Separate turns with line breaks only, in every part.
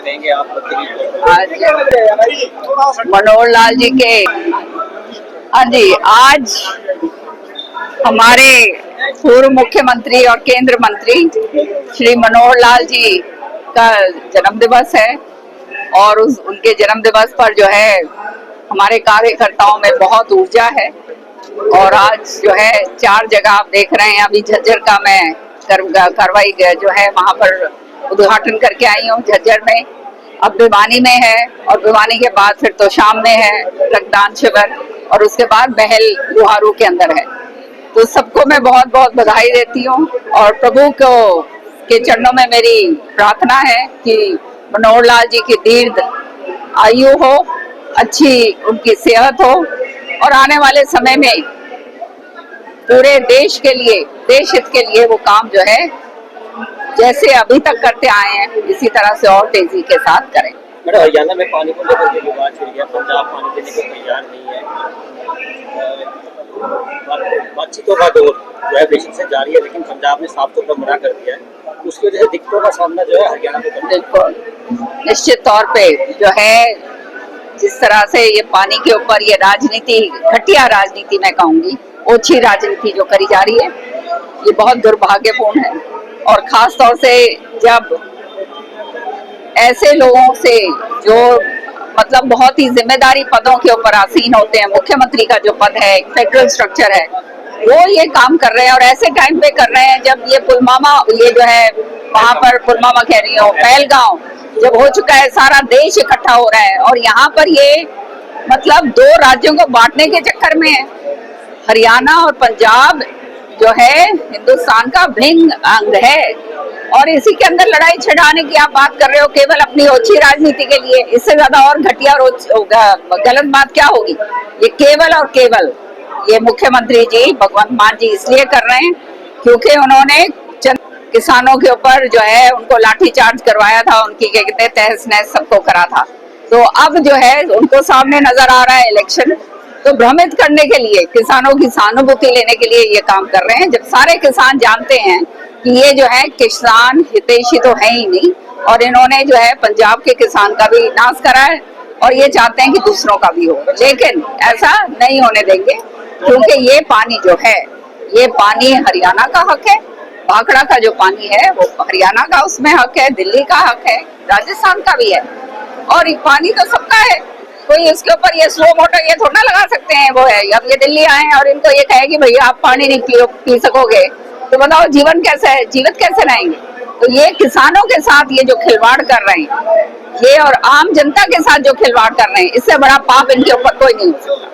कहेंगे आप?
आज मनोहर लाल जी के, हाँ जी, आज हमारे पूर्व मुख्यमंत्री और केंद्र मंत्री श्री मनोहर लाल जी का जन्म दिवस है और उनके जन्म दिवस पर जो है हमारे कार्यकर्ताओं में बहुत ऊर्जा है। और आज जो है 4 जगह आप देख रहे हैं, अभी झज्जर का मैं करवाई जो है वहां पर उद्घाटन करके आई हूँ झज्जर में, अब भिवानी में है और भिवानी के बाद फिर तो शाम में है रक्तदान शिविर और उसके बाद महल लोहारू के अंदर है। तो सबको मैं बहुत बहुत बधाई देती हूँ और प्रभु के चरणों में मेरी प्रार्थना है कि मनोहर लाल जी की दीर्घ आयु हो, अच्छी उनकी सेहत हो और आने वाले समय में पूरे देश के लिए, देश हित के लिए वो काम जो है जैसे अभी तक करते आए हैं इसी तरह से और तेजी के साथ करें।
मैडम, हरियाणा में पानी को लेकर के विवाद छिड़ गया, पंजाब पानी देने को तैयार नहीं है। बातचीतों का दौर जो है बेशक से जारी है, लेकिन पंजाब ने साफ तौर पर मना कर दिया है। उसकी वजह से दिक्कतों का सामना जो है हरियाणा में करना।
बिल्कुल, निश्चित तौर पे जो है जिस तरह से ये पानी के ऊपर ये राजनीति, घटिया राजनीति मैं कहूंगी, ओछी राजनीति जो करी जा रही है, ये बहुत दुर्भाग्यपूर्ण है। और खास तौर से जब ऐसे लोगों से जो मतलब बहुत ही जिम्मेदारी पदों के ऊपर आसीन होते हैं, मुख्यमंत्री का जो पद है, फेडरल स्ट्रक्चर है, वो ये काम कर रहे हैं और ऐसे टाइम पे कर रहे हैं जब ये पुलवामा, ये जो है वहां पर पुलवामा कह रही हूँ, पहलगांव जब हो चुका है, सारा देश इकट्ठा हो रहा है और यहाँ पर ये मतलब 2 राज्यों को बांटने के चक्कर में है। हरियाणा और पंजाब जो है हिंदुस्तान का भिन्न अंग है और इसी के अंदर लड़ाई छिड़ाने की आप बात कर रहे हो केवल अपनी ओछी राजनीति के लिए। इससे ज्यादा और घटिया और गलत बात क्या होगी? ये केवल और केवल ये मुख्यमंत्री जी भगवंत मान जी इसलिए कर रहे हैं क्योंकि उन्होंने किसानों के ऊपर जो है उनको लाठीचार्ज करवाया था, उनकी क्या कहते हैं तहस नहस सबको करा था। तो अब जो है उनको सामने नजर आ रहा है इलेक्शन, तो भ्रमित करने के लिए, किसानों की सहानुभूति लेने के लिए ये काम कर रहे हैं, जब सारे किसान जानते हैं कि ये जो है किसान हितैषी तो है ही नहीं और इन्होंने जो है पंजाब के किसान का भी नाश करा है और ये चाहते हैं कि दूसरों का भी हो। लेकिन ऐसा नहीं होने देंगे क्योंकि ये पानी जो है, ये पानी हरियाणा का हक है, भाखड़ा का जो पानी है वो हरियाणा का उसमें हक है, दिल्ली का हक है, राजस्थान का भी है और ये पानी तो सबका है। कोई इसके ऊपर ये स्लो मोटर ये थोड़ा लगा सकते हैं वो है। अब ये दिल्ली आए और इनको ये कहे कि भैया आप पानी नहीं पी सकोगे तो बताओ जीवन कैसे है, जीवित कैसे रहेंगे? तो ये किसानों के साथ ये जो खिलवाड़ कर रहे हैं ये और आम जनता के साथ जो खिलवाड़ कर रहे हैं, इससे बड़ा पाप इनके ऊपर कोई नहीं हो सकता।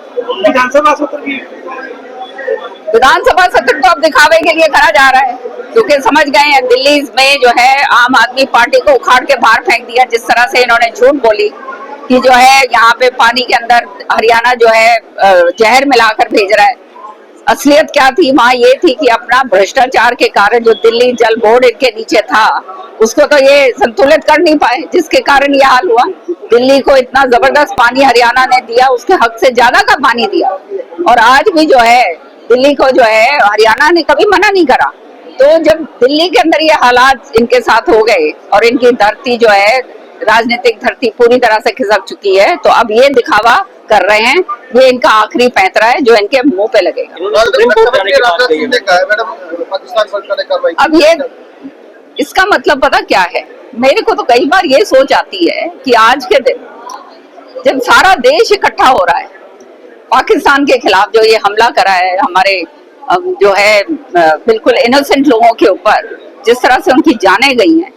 विधानसभा सत्र तो अब दिखावे के लिए करा जा रहा है क्योंकि समझ गए हैं दिल्ली में जो है आम आदमी पार्टी को उखाड़ के बाहर फेंक दिया। जिस तरह से इन्होंने झूठ बोली कि जो है यहाँ पे पानी के अंदर हरियाणा जो है जहर मिलाकर भेज रहा है, असलियत क्या थी वहाँ ये थी कि अपना भ्रष्टाचार के कारण जो दिल्ली जल बोर्ड इनके नीचे था उसको तो ये संतुलित कर नहीं पाए, जिसके कारण ये हाल हुआ। दिल्ली को इतना जबरदस्त पानी हरियाणा ने दिया, उसके हक से ज्यादा का पानी दिया और आज भी जो है दिल्ली को जो है हरियाणा ने कभी मना नहीं करा। तो जब दिल्ली के अंदर ये हालात इनके साथ हो गए और इनकी धरती जो है राजनीतिक धरती पूरी तरह से खिसक चुकी है, तो अब ये दिखावा कर रहे हैं, ये इनका आखिरी पैंतरा है जो इनके मुंह पे लगेगा। अब ये इसका मतलब पता क्या है, मेरे को तो कई बार ये सोच आती है कि आज के दिन जब सारा देश इकट्ठा हो रहा है पाकिस्तान के खिलाफ, जो ये हमला करा है हमारे जो है बिल्कुल इनोसेंट लोगों के ऊपर, जिस तरह से उनकी जानें गई हैं,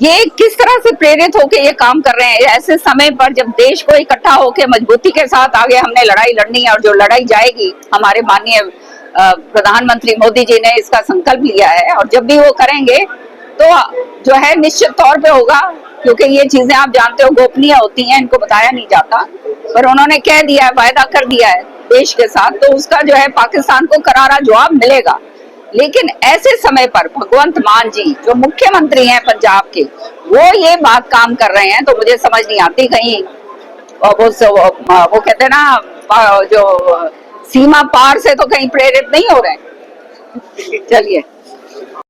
ये किस तरह से प्रेरित होकर ये काम कर रहे हैं ऐसे समय पर जब देश को इकट्ठा होकर मजबूती के साथ आगे हमने लड़ाई लड़नी है और जो लड़ाई जाएगी, हमारे माननीय प्रधानमंत्री मोदी जी ने इसका संकल्प लिया है और जब भी वो करेंगे तो जो है निश्चित तौर पे होगा क्योंकि ये चीजें आप जानते हो गोपनीय होती हैं, इनको बताया नहीं जाता, पर उन्होंने कह दिया है, वायदा कर दिया है देश के साथ, तो उसका जो है पाकिस्तान को करारा जवाब मिलेगा। लेकिन ऐसे समय पर भगवंत मान जी जो मुख्यमंत्री हैं पंजाब के, वो ये बात काम कर रहे हैं, तो मुझे समझ नहीं आती कहीं वो कहते हैं ना जो सीमा पार से तो कहीं प्रेरित नहीं हो रहे हैं। चलिए।